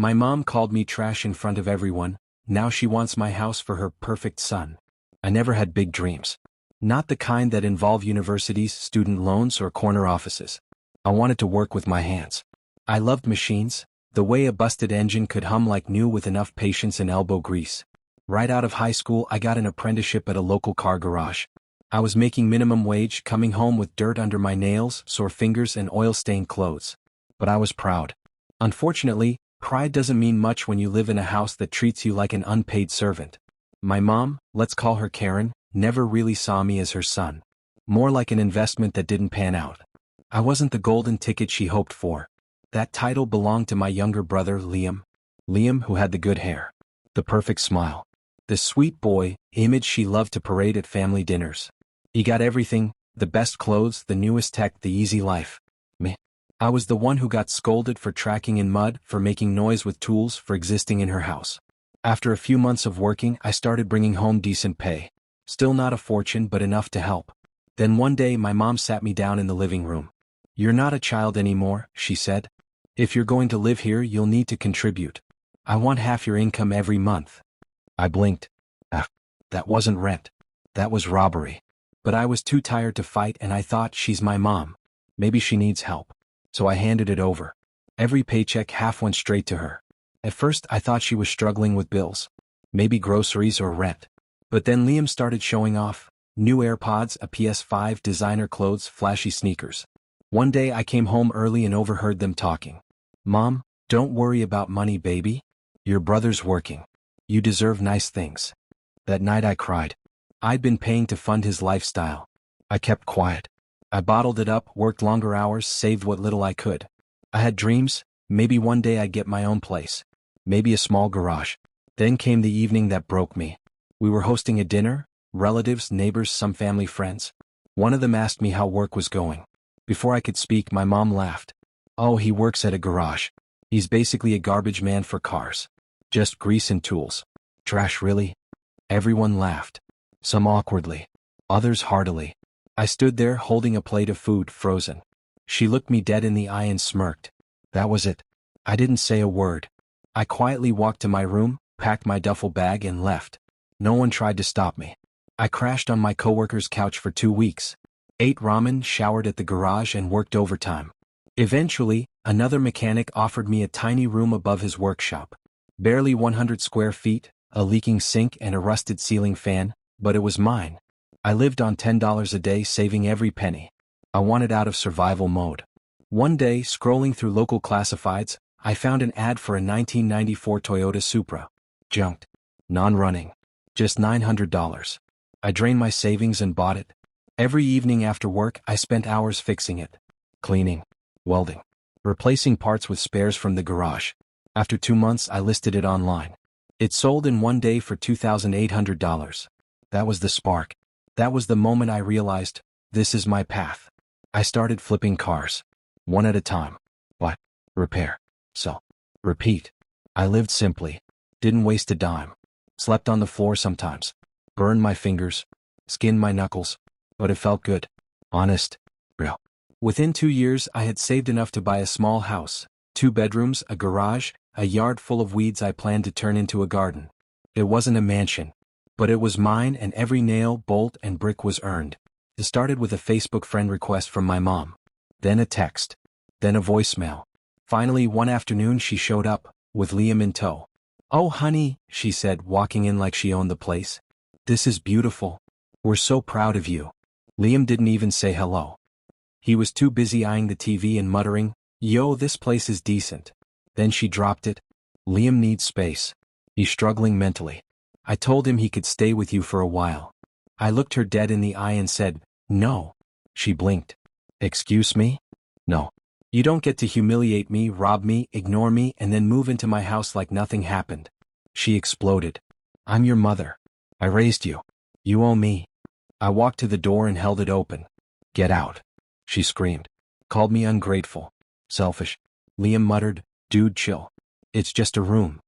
My mom called me trash in front of everyone. Now she wants my house for her perfect son. I never had big dreams. Not the kind that involve universities, student loans, or corner offices. I wanted to work with my hands. I loved machines, the way a busted engine could hum like new with enough patience and elbow grease. Right out of high school, I got an apprenticeship at a local car garage. I was making minimum wage, coming home with dirt under my nails, sore fingers, and oil-stained clothes. But I was proud. Unfortunately, pride doesn't mean much when you live in a house that treats you like an unpaid servant. My mom, let's call her Karen, never really saw me as her son. More like an investment that didn't pan out. I wasn't the golden ticket she hoped for. That title belonged to my younger brother, Liam. Liam, who had the good hair. The perfect smile. The sweet boy image she loved to parade at family dinners. He got everything, the best clothes, the newest tech, the easy life. Me. I was the one who got scolded for tracking in mud, for making noise with tools, for existing in her house. After a few months of working, I started bringing home decent pay. Still not a fortune, but enough to help. Then one day my mom sat me down in the living room. "You're not a child anymore," she said. "If you're going to live here, you'll need to contribute. I want half your income every month." I blinked. That wasn't rent. That was robbery. But I was too tired to fight, and I thought, she's my mom. Maybe she needs help. So I handed it over. Every paycheck, half went straight to her. At first I thought she was struggling with bills. Maybe groceries or rent. But then Liam started showing off. New AirPods, a PS5, designer clothes, flashy sneakers. One day I came home early and overheard them talking. "Mom, don't worry about money, baby. Your brother's working. You deserve nice things." That night I cried. I'd been paying to fund his lifestyle. I kept quiet. I bottled it up, worked longer hours, saved what little I could. I had dreams. Maybe one day I'd get my own place. Maybe a small garage. Then came the evening that broke me. We were hosting a dinner, relatives, neighbors, some family friends. One of them asked me how work was going. Before I could speak, my mom laughed. "Oh, he works at a garage. He's basically a garbage man for cars. Just grease and tools." "Trash, really?" Everyone laughed. Some awkwardly. Others heartily. I stood there holding a plate of food, frozen. She looked me dead in the eye and smirked. That was it. I didn't say a word. I quietly walked to my room, packed my duffel bag, and left. No one tried to stop me. I crashed on my coworker's couch for 2 weeks. Ate ramen, showered at the garage, and worked overtime. Eventually, another mechanic offered me a tiny room above his workshop. Barely 100 square feet, a leaking sink, and a rusted ceiling fan, but it was mine. I lived on $10 a day, saving every penny. I wanted out of survival mode. One day, scrolling through local classifieds, I found an ad for a 1994 Toyota Supra. Junked. Non-running. Just $900. I drained my savings and bought it. Every evening after work, I spent hours fixing it. Cleaning. Welding. Replacing parts with spares from the garage. After 2 months, I listed it online. It sold in one day for $2,800. That was the spark. That was the moment I realized, this is my path. I started flipping cars. One at a time. Buy. Repair. Sell. Repeat. I lived simply. Didn't waste a dime. Slept on the floor sometimes. Burned my fingers. Skinned my knuckles. But it felt good. Honest. Real. Within 2 years, I had saved enough to buy a small house. 2 bedrooms, a garage, a yard full of weeds I planned to turn into a garden. It wasn't a mansion. But it was mine, and every nail, bolt, and brick was earned. It started with a Facebook friend request from my mom. Then a text. Then a voicemail. Finally, one afternoon she showed up, with Liam in tow. "Oh, honey," she said, walking in like she owned the place. "This is beautiful. We're so proud of you." Liam didn't even say hello. He was too busy eyeing the TV and muttering, "Yo, this place is decent." Then she dropped it. "Liam needs space. He's struggling mentally. I told him he could stay with you for a while." I looked her dead in the eye and said, "No." She blinked. "Excuse me? No. You don't get to humiliate me, rob me, ignore me, and then move into my house like nothing happened." She exploded. "I'm your mother. I raised you. You owe me." I walked to the door and held it open. "Get out," she screamed. Called me ungrateful. Selfish. Liam muttered, "Dude, chill. It's just a room."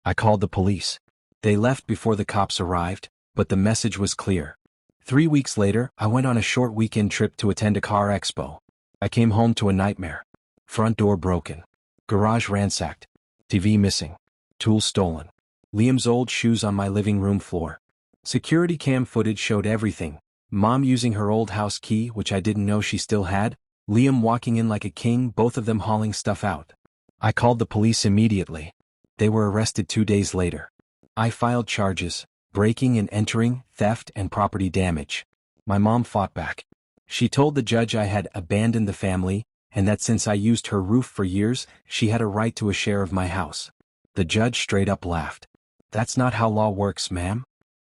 I called the police. They left before the cops arrived, but the message was clear. 3 weeks later, I went on a short weekend trip to attend a car expo. I came home to a nightmare. Front door broken. Garage ransacked. TV missing. Tools stolen. Liam's old shoes on my living room floor. Security cam footage showed everything. Mom using her old house key, which I didn't know she still had. Liam walking in like a king, both of them hauling stuff out. I called the police immediately. They were arrested 2 days later. I filed charges: breaking and entering, theft, and property damage. My mom fought back. She told the judge I had abandoned the family, and that since I used her roof for years, she had a right to a share of my house. The judge straight up laughed. "That's not how law works, ma'am."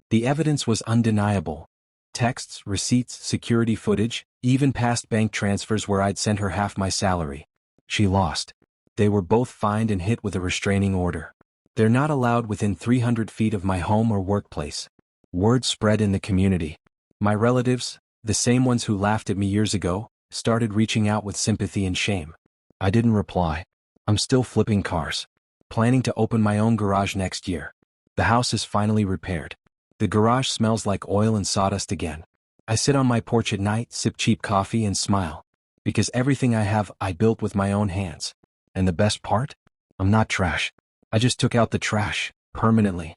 The evidence was undeniable. Texts, receipts, security footage, even past bank transfers where I'd sent her half my salary. She lost. They were both fined and hit with a restraining order. They're not allowed within 300 feet of my home or workplace. Word spread in the community. My relatives, the same ones who laughed at me years ago, started reaching out with sympathy and shame. I didn't reply. I'm still flipping cars. Planning to open my own garage next year. The house is finally repaired. The garage smells like oil and sawdust again. I sit on my porch at night, sip cheap coffee, and smile. Because everything I have, I built with my own hands. And the best part? I'm not trash. I just took out the trash, permanently.